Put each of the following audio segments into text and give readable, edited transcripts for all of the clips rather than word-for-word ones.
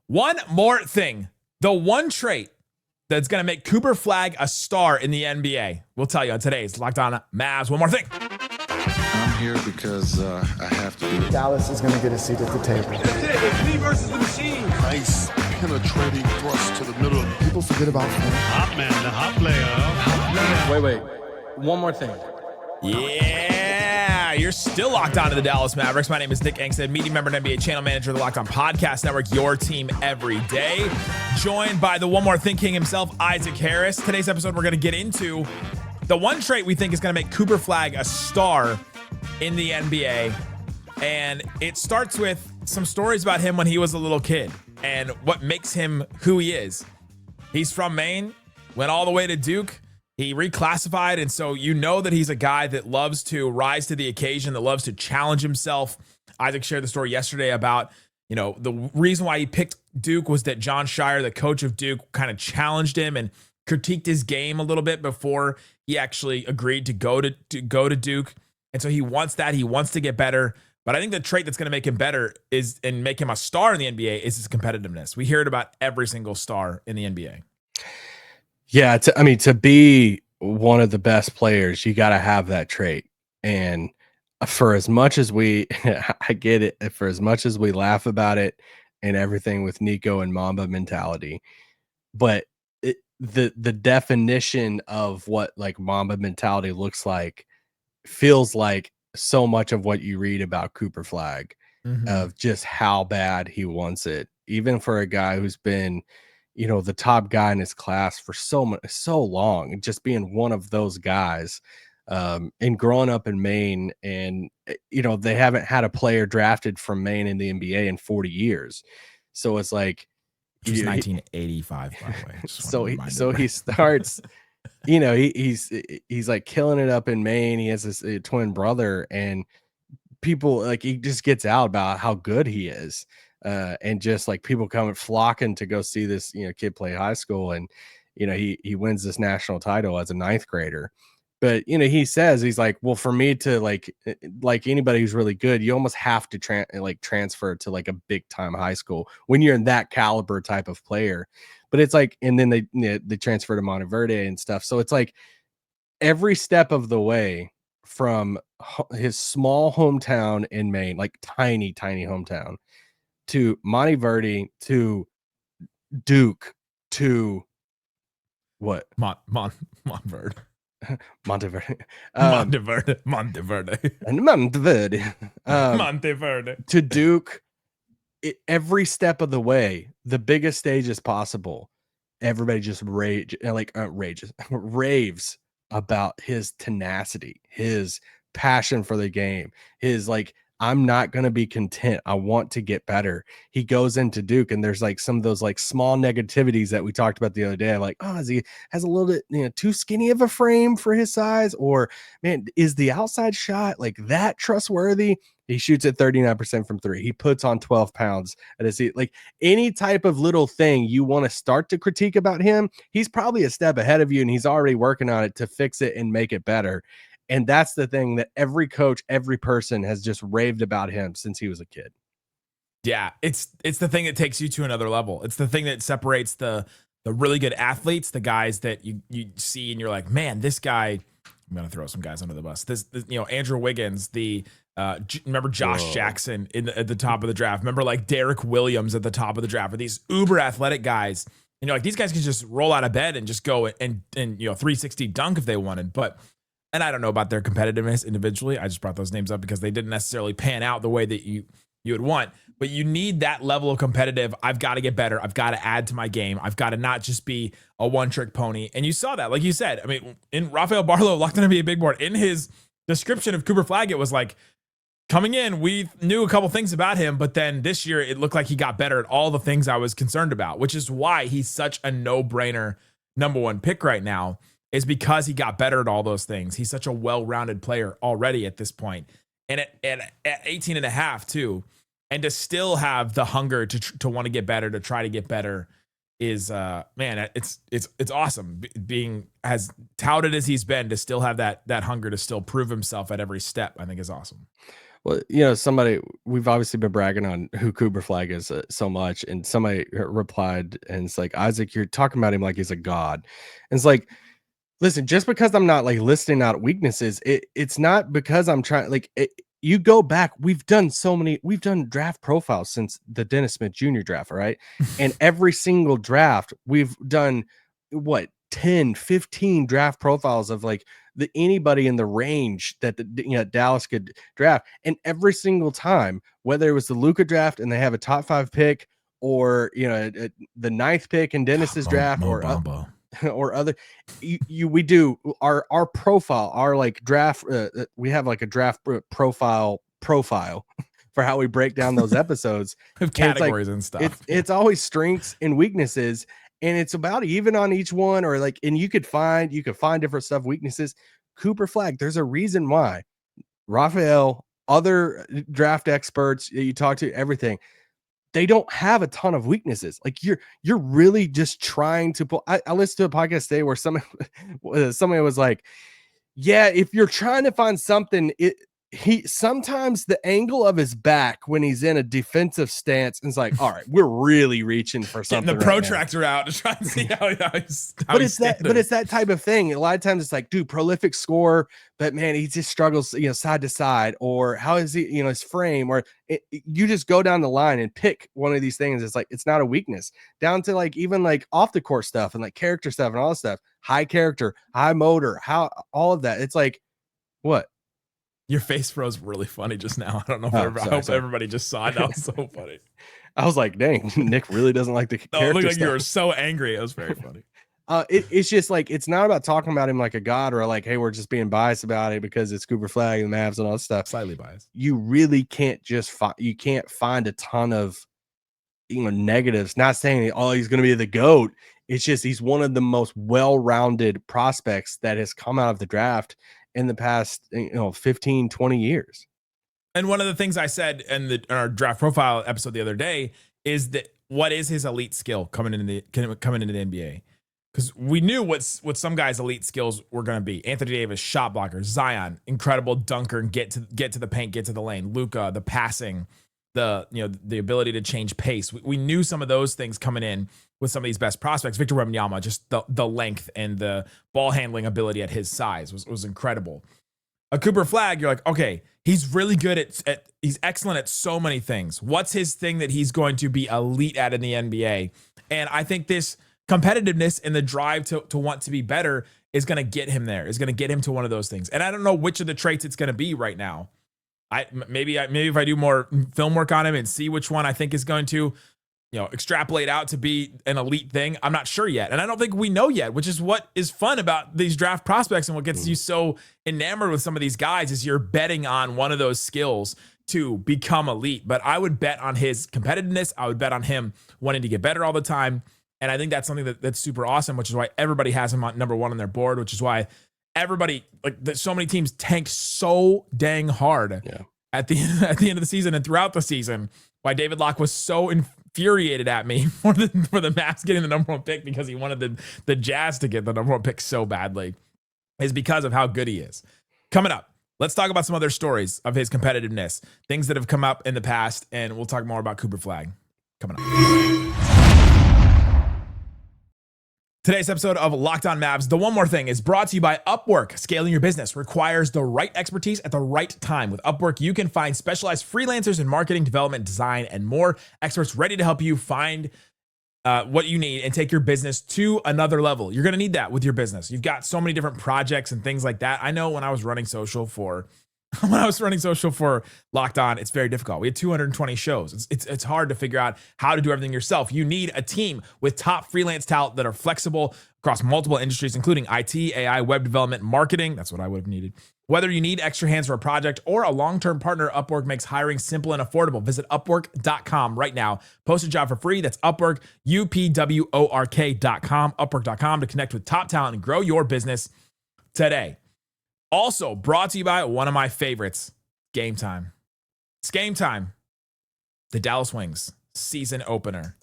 One more thing. The one trait that's going to make Cooper Flagg a star in the NBA. We'll tell you on today's Locked On Mavs. One more thing. I'm here because I have to do it. Dallas is going to get a seat at the table. That's it. It's me versus the machine. Nice penetrating thrust to the middle. People forget about him. Hot man, the hot player. Wait. One more thing. Yeah, you're still locked on to the Dallas Mavericks. My name is Nick Angstadt, media member and NBA channel manager of the Locked On Podcast Network, your team every day. Joined by the one more thing king himself, Isaac Harris. Today's episode, we're going to get into the one trait we think is going to make Cooper Flagg a star in the NBA. And it starts with some stories about him when he was a little kid and what makes him who he is. He's from Maine, went all the way to Duke. He reclassified, and so you know that he's a guy that loves to rise to the occasion, that loves to challenge himself. Isaac shared the story yesterday about, the reason why he picked Duke was that John Shire, the coach of Duke, kind of challenged him and critiqued his game a little bit before he actually agreed to go to Duke. And so he wants that. He wants to get better. But I think the trait that's going to make him better is and make him a star in the NBA is his competitiveness. We hear it about every single star in the NBA. Yeah, to be one of the best players, you got to have that trait. And for as much as I get it, for as much as we laugh about it and everything with Nico and Mamba mentality, but the definition of what like Mamba mentality looks like feels like so much of what you read about Cooper Flagg, of just how bad he wants it, even for a guy who's been the top guy in his class for so long, and just being one of those guys, and growing up in Maine, and they haven't had a player drafted from Maine in the NBA in 40 years. So it's like, Which was 1985, by the way. So he starts, he's like killing it up in Maine. He has this twin brother, and people like, he just gets out about how good he is. And just like people flocking to go see this, kid play high school. And, he wins this national title as a ninth grader. But, he says, he's like, well, for me to like anybody who's really good, you almost have to transfer to like a big time high school when you're in that caliber type of player. But it's like, and then they transfer to Monteverde and stuff. So it's like every step of the way from his small hometown in Maine, like tiny hometown, to Monteverde, to Duke, to what? Monteverde. Monteverde. Monteverde. To Duke, every step of the way, the biggest stages possible, everybody just raves about his tenacity, his passion for the game, his like, I'm not going to be content. I want to get better. He goes into Duke, and there's like some of those like small negativities that we talked about the other day. Like, he has a little bit, too skinny of a frame for his size, or man, is the outside shot like that trustworthy? He shoots at 39% from three. He puts on 12 pounds at his seat. Like any type of little thing you want to start to critique about him, he's probably a step ahead of you, and he's already working on it to fix it and make it better. And that's the thing that every coach, every person has just raved about him since he was a kid. Yeah, it's the thing that takes you to another level. It's the thing that separates the really good athletes, the guys that you see and you're like, man, this guy. I'm gonna throw some guys under the bus. This Andrew Wiggins, remember Josh Jackson at the top of the draft. Remember like Dereck Williams at the top of the draft. Or these uber athletic guys. And like these guys can just roll out of bed and just go and 360 dunk if they wanted, and I don't know about their competitiveness individually. I just brought those names up because they didn't necessarily pan out the way that you would want. But you need that level of competitive. I've got to get better. I've got to add to my game. I've got to not just be a one-trick pony. And you saw that, like you said. I mean, in Rafael Barlow, Locked On NBA Big Board, in his description of Cooper Flagg, it was like, coming in, we knew a couple things about him, but then this year it looked like he got better at all the things I was concerned about, which is why he's such a no-brainer number one pick right now. Is because he got better at all those things. He's such a well-rounded player already at this point. And at 18 and a half too. And to still have the hunger to want to get better, to try to get better is, man, it's awesome. Being as touted as he's been, to still have that hunger to still prove himself at every step, I think is awesome. Well, we've obviously been bragging on who Cooper Flagg is so much, and somebody replied, and it's like, Isaac, you're talking about him like he's a god. And it's like, listen, just because I'm not like listing out weaknesses, it's not because I'm trying. You go back, we've done draft profiles since the Dennis Smith Jr. draft, right? And every single draft, we've done what 10, 15 draft profiles of like anybody in the range that Dallas could draft. And every single time, whether it was the Luka draft and they have a top 5 pick, or the 9th pick in Dennis's draft, or other, we do our profile, our like draft. We have like a draft profile for how we break down those episodes of categories and stuff. It's always strengths and weaknesses. And it's about even on each one, or like, and you could find different stuff, weaknesses. Cooper Flagg, there's a reason why Raphael, other draft experts that you talk to, everything, they don't have a ton of weaknesses. Like you're really just trying to pull. I listened to a podcast today where somebody was like, yeah, if you're trying to find something, he sometimes the angle of his back when he's in a defensive stance is like, all right, we're really reaching for something. Getting the protractor out to try and see how he's it's that type of thing. A lot of times it's like, dude, prolific scorer, but man, he just struggles, side to side, or how is he, his frame, or you just go down the line and pick one of these things. It's like, it's not a weakness, down to like even like off the court stuff and like character stuff and all this stuff, high character, high motor, how all of that. It's like, what? Your face froze really funny just now. I don't know if I hope everybody just saw it. That was so funny. I was like, dang, Nick really doesn't like the character. It looked like stuff. You were so angry. It was very funny. It's just like, it's not about talking about him like a god, or like, hey, we're just being biased about it because it's Cooper Flagg and the Mavs and all that stuff. Slightly biased. You really can't just find a ton of negatives. Not saying, oh, he's going to be the GOAT. It's just he's one of the most well-rounded prospects that has come out of the draft in the past 15, 20 years. And one of the things I said in our draft profile episode the other day is that what is his elite skill coming into the NBA? Because we knew what some guys' elite skills were going to be. Anthony Davis, shot blocker. Zion, incredible dunker and get to the paint, get to the lane. Luka, the passing, the ability to change pace. We knew some of those things coming in with some of these best prospects. Victor Wembanyama, just the length and the ball handling ability at his size was incredible. A Cooper Flagg, you're like, okay, he's really good he's excellent at so many things. What's his thing that he's going to be elite at in the NBA? And I think this competitiveness and the drive to want to be better is going to get him there, is going to get him to one of those things. And I don't know which of the traits it's going to be right now. Maybe if I do more film work on him and see which one I think is going to extrapolate out to be an elite thing. I'm not sure yet. And I don't think we know yet, which is what is fun about these draft prospects and what gets you so enamored with some of these guys is you're betting on one of those skills to become elite. But I would bet on his competitiveness. I would bet on him wanting to get better all the time. And I think that's something that's super awesome, which is why everybody has him on number 1 on their board, which is why everybody, so many teams tanked so dang hard at the end of the season and throughout the season. Why David Locke was so infuriated at me for the Mavs getting the number 1 pick because he wanted the Jazz to get the number 1 pick so badly is because of how good he is. Coming up, let's talk about some other stories of his competitiveness, things that have come up in the past, and we'll talk more about Cooper Flagg coming up. Today's episode of Locked On Mavs, The One More Thing, is brought to you by Upwork. Scaling your business requires the right expertise at the right time. With Upwork, you can find specialized freelancers in marketing, development, design, and more. Experts ready to help you find what you need and take your business to another level. You're going to need that with your business. You've got so many different projects and things like that. I know when I was running social for Locked On, it's very difficult. We had 220 shows. It's hard to figure out how to do everything yourself. You need a team with top freelance talent that are flexible across multiple industries, including IT, AI, web development, marketing. That's what I would have needed. Whether you need extra hands for a project or a long-term partner, Upwork makes hiring simple and affordable. Visit Upwork.com right now. Post a job for free. That's Upwork, UPWORK.com, Upwork.com to connect with top talent and grow your business today. Also brought to you by one of my favorites, Game Time. It's Game Time. The Dallas Wings season opener.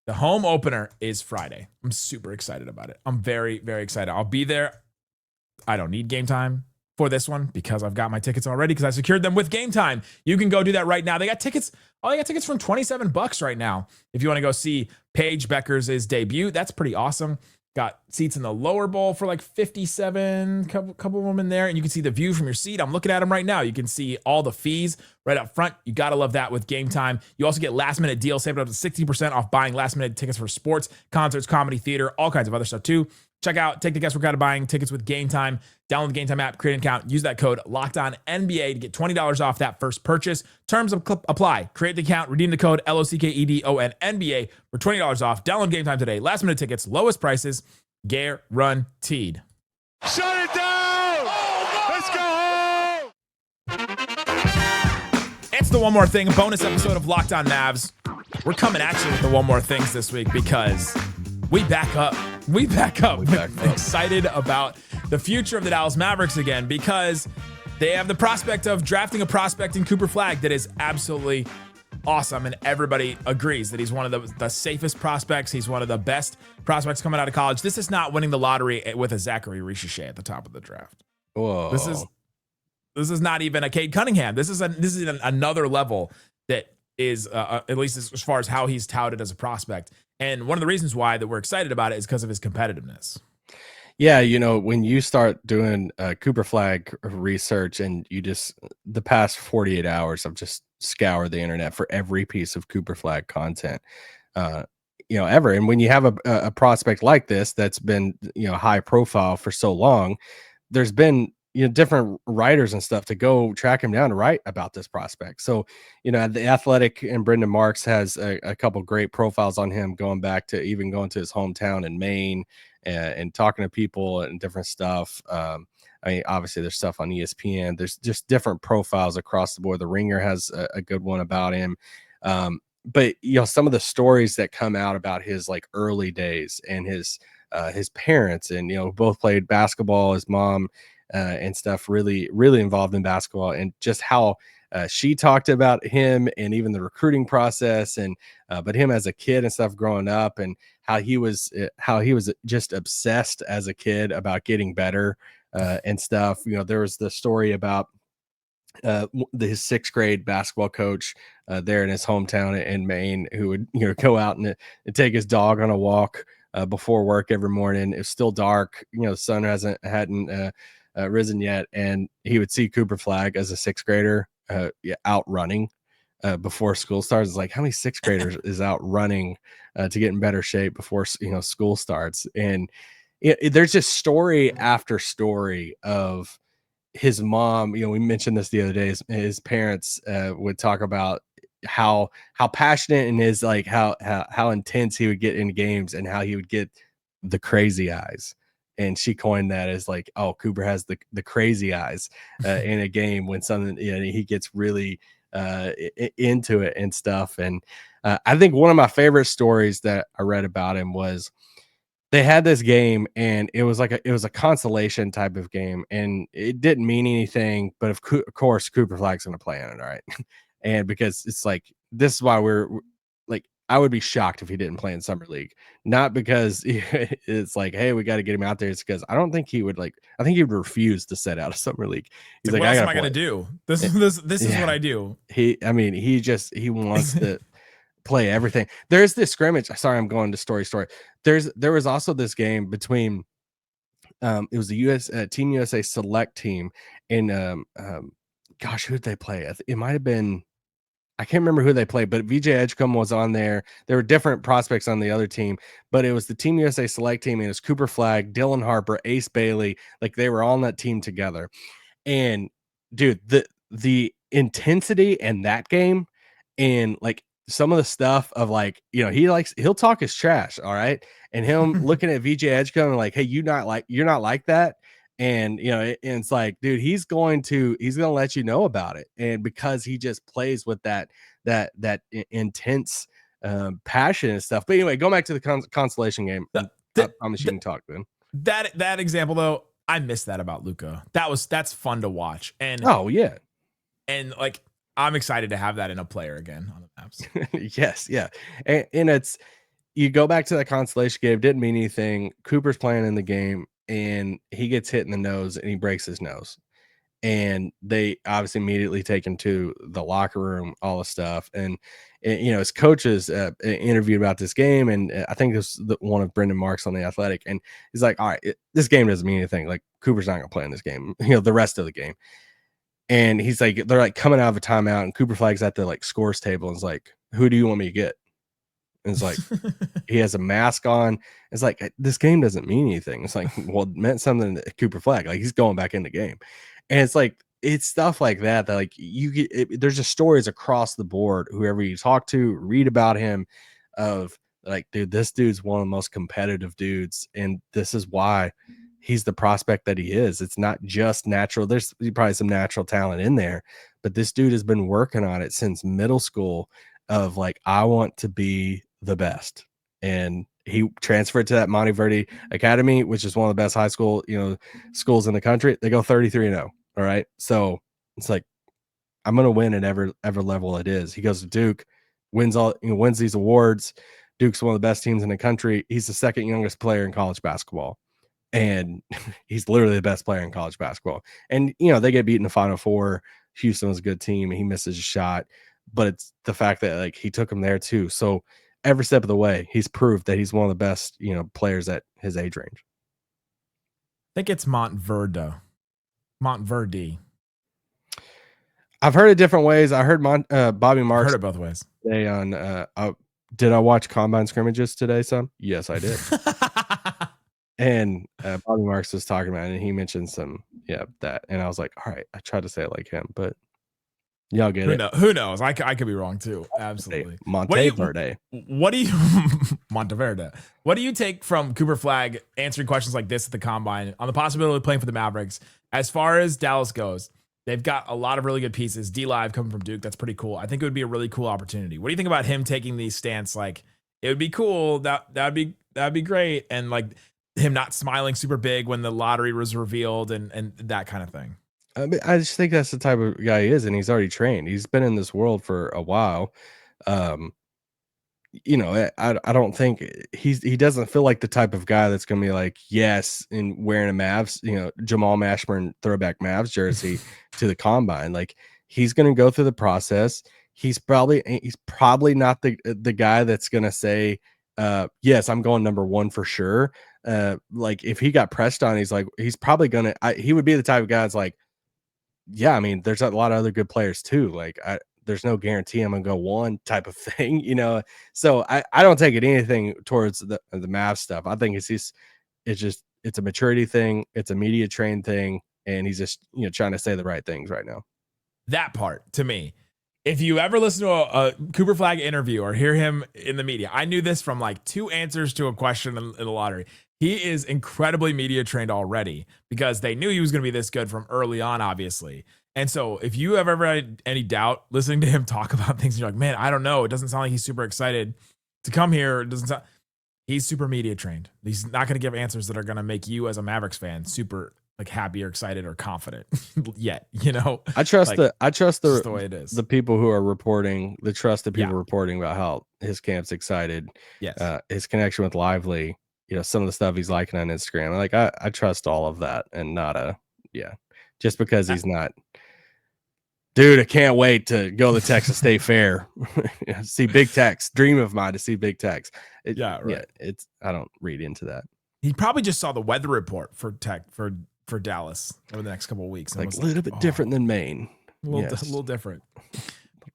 The home opener is Friday. I'm super excited about it. I'm very, very excited. I'll be there. I don't need Game Time. for this one because I've got my tickets already because I secured them with Game Time. You can go do that right now. They got tickets. Oh, they got tickets from $27 right now. If you want to go see Paige Beckers' debut, that's pretty awesome. Got seats in the lower bowl for like 57, couple of them in there. And you can see the view from your seat. I'm looking at them right now. You can see all the fees right up front. You got to love that with Game Time. You also get last minute deals, saving up to 60% off buying last minute tickets for sports, concerts, comedy, theater, all kinds of other stuff too. Check out, take the guesswork out of buying tickets with Game Time. Download the Game Time app, create an account, use that code LOCKEDONNBA to get $20 off that first purchase. Terms apply. Create the account, redeem the code LOCKEDONNBA for $20 off. Download Game Time today. Last minute tickets, lowest prices, guaranteed. Shut it down! Let's go home! It's the One More Thing, a bonus episode of Locked On Mavs. We're coming at you with the One More Things this week because we back up. We back up. Excited about the future of the Dallas Mavericks again because they have the prospect of drafting a prospect in Cooper Flagg that is absolutely awesome, and everybody agrees that he's one of the safest prospects. He's one of the best prospects coming out of college. This is not winning the lottery with a Zachary Richichet at the top of the draft. Whoa. This is not even a Cade Cunningham. This is another level that is at least as far as how he's touted as a prospect. And one of the reasons why that we're excited about it is because of his competitiveness. Yeah, when you start doing Cooper Flagg research and you just the past 48 hours, I've just scoured the internet for every piece of Cooper Flagg content, ever. And when you have a prospect like this that's been high profile for so long, there's been different writers and stuff to go track him down to write about this prospect. So, The Athletic and Brendan Marks has a couple great profiles on him, going back to even going to his hometown in Maine and talking to people and different stuff. Obviously there's stuff on ESPN. There's just different profiles across the board. The Ringer has a good one about him. But some of the stories that come out about his like early days and his parents, and both played basketball, his mom and stuff, really involved in basketball, and just how she talked about him and even the recruiting process, and but him as a kid and stuff growing up, and how he was just obsessed as a kid about getting better and stuff. There was the story about his sixth grade basketball coach there in his hometown in Maine, who would go out and take his dog on a walk before work every morning. It's still dark, the sun hadn't risen yet, and he would see Cooper Flagg as a sixth grader out running before school starts. It's like, how many sixth graders is out running to get in better shape before school starts? And there's just story after story of his mom. We mentioned this the other day. His parents would talk about how passionate and his like how intense he would get in games, and how he would get the crazy eyes. And she coined that as like, oh, Cooper has the crazy eyes in a game when something, he gets really into it and stuff. And I think one of my favorite stories that I read about him was they had this game, and it was a consolation type of game, and it didn't mean anything, but of course Cooper Flagg's going to play in it, all right? And because it's like, this is why we're like, I would be shocked if he didn't play in summer league, not because it's like, hey, we got to get him out there. It's because I don't think he would I think he would refuse to set out of summer league. He's like, what else am I going to do? This is what I do. He wants to play everything. There's this scrimmage. Sorry, I'm going to story. There was also this game between it was the Team USA select team, and gosh, who did they play? It might have been, I can't remember who they played, but VJ Edgecombe was on there. There were different prospects on the other team, but it was the Team USA select team, and it was Cooper Flagg, Dylan Harper, Ace Bailey. Like, they were all on that team together. And dude, the intensity in that game, and like some of the stuff of like, he'll talk his trash, all right, and him looking at VJ Edgecombe and like, hey, you're not like that. And and it's like, dude, he's going to let you know about it, and because he just plays with that intense passion and stuff. But anyway, going back to the consolation game, I promise you can talk, man. That example though, I missed that about Luka. That's fun to watch, and oh yeah, and like, I'm excited to have that in a player again on the Mavs. Yes, yeah, and it's, you go back to that consolation game, didn't mean anything. Cooper's playing in the game, and he gets hit in the nose and he breaks his nose. and they obviously immediately take him to the locker room, all the stuff. And his coaches interviewed about this game, and I think this was one of Brendan Marks on The Athletic, and he's like, all right, this game doesn't mean anything. Like, Cooper's not gonna play in this game, the rest of the game. And he's like, they're like coming out of a timeout, and Cooper Flagg's at the like scores table and is like, who do you want me to get? And it's like, he has a mask on. It's like, this game doesn't mean anything. It's like, well, it meant something to Cooper Flagg. Like, he's going back in the game. And it's like, it's stuff like that like you get. There's just stories across the board. Whoever you talk to, read about him, of like, dude, this dude's one of the most competitive dudes, and this is why he's the prospect that he is. It's not just natural. There's probably some natural talent in there, but this dude has been working on it since middle school. Of like, I want to be the best, and he transferred to that Monteverde Academy, which is one of the best high school schools in the country. They go 33-0. All right, so it's like, I'm gonna win at every level it is. He goes to Duke, wins these awards. Duke's one of the best teams in the country. He's the second youngest player in college basketball, and he's literally the best player in college basketball. And they get beat in the Final Four. Houston was a good team, and he misses a shot. But it's the fact that like he took him there too. So every step of the way, he's proved that he's one of the best, players at his age range. I think it's Montverde. I've heard it different ways. I heard Bobby Marks. Heard it both ways. Today on did I watch combine scrimmages today, son? Yes, I did. And Bobby Marks was talking about it, and he mentioned that, and I was like, all right, I tried to say it like him, but y'all get it. Who knows? I could be wrong too. Absolutely. Monteverde. What do you Monteverde? What do you take from Cooper Flagg answering questions like this at the combine on the possibility of playing for the Mavericks? As far as Dallas goes, they've got a lot of really good pieces. D-Live coming from Duke. That's pretty cool. I think it would be a really cool opportunity. What do you think about him taking these stance? Like, it would be cool. That'd be great. And like him not smiling super big when the lottery was revealed and that kind of thing. I mean, I just think that's the type of guy he is, and he's already trained. He's been in this world for a while. I don't think he doesn't feel like the type of guy that's going to be like, yes, in wearing a Mavs, Jamal Mashburn throwback Mavs jersey to the combine. Like, he's going to go through the process. He's probably not the guy that's going to say, yes, I'm going number one for sure. Like, if he got pressed on, he's probably going to, he would be the type of guy that's like, yeah, I mean, there's a lot of other good players too. Like, there's no guarantee I'm gonna go one type of thing, So I don't take it anything towards the Mavs stuff. I think it's a maturity thing, it's a media trained thing, and he's just trying to say the right things right now. That part, to me, if you ever listen to a Cooper Flagg interview or hear him in the media, I knew this from like 2 answers to a question in the lottery. He is incredibly media trained already because they knew he was going to be this good from early on, obviously. And so if you have ever had any doubt listening to him talk about things, and you're like, man, I don't know. It doesn't sound like he's super excited to come here. It doesn't sound. He's super media trained. He's not going to give answers that are going to make you as a Mavericks fan super like happy or excited or confident yet. I trust like, the way it is. The people who are reporting, reporting about how his camp's excited. Yes. His connection with Lively. Some of the stuff he's liking on Instagram. Like, I trust all of that, and not just because he's not. Dude, I can't wait to go to the Texas State Fair, see Big Tex. Dream of mine to see Big Tex. Right. Yeah, I don't read into that. He probably just saw the weather report for Dallas over the next couple of weeks. Like, a little bit different than Maine. A little different.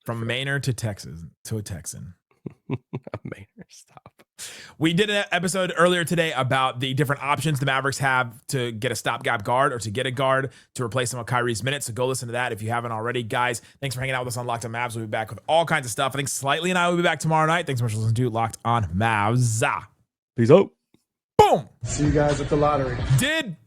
From Mainer to Texas to a Texan. Mainer, stop. We did an episode earlier today about the different options the Mavericks have to get a stopgap guard or to get a guard to replace some of Kyrie's minutes. So go listen to that if you haven't already. Guys, thanks for hanging out with us on Locked On Mavs. We'll be back with all kinds of stuff. I think Slightly and I will be back tomorrow night. Thanks so much for listening to Locked On Mavs. Peace out. Boom. See you guys at the lottery. Did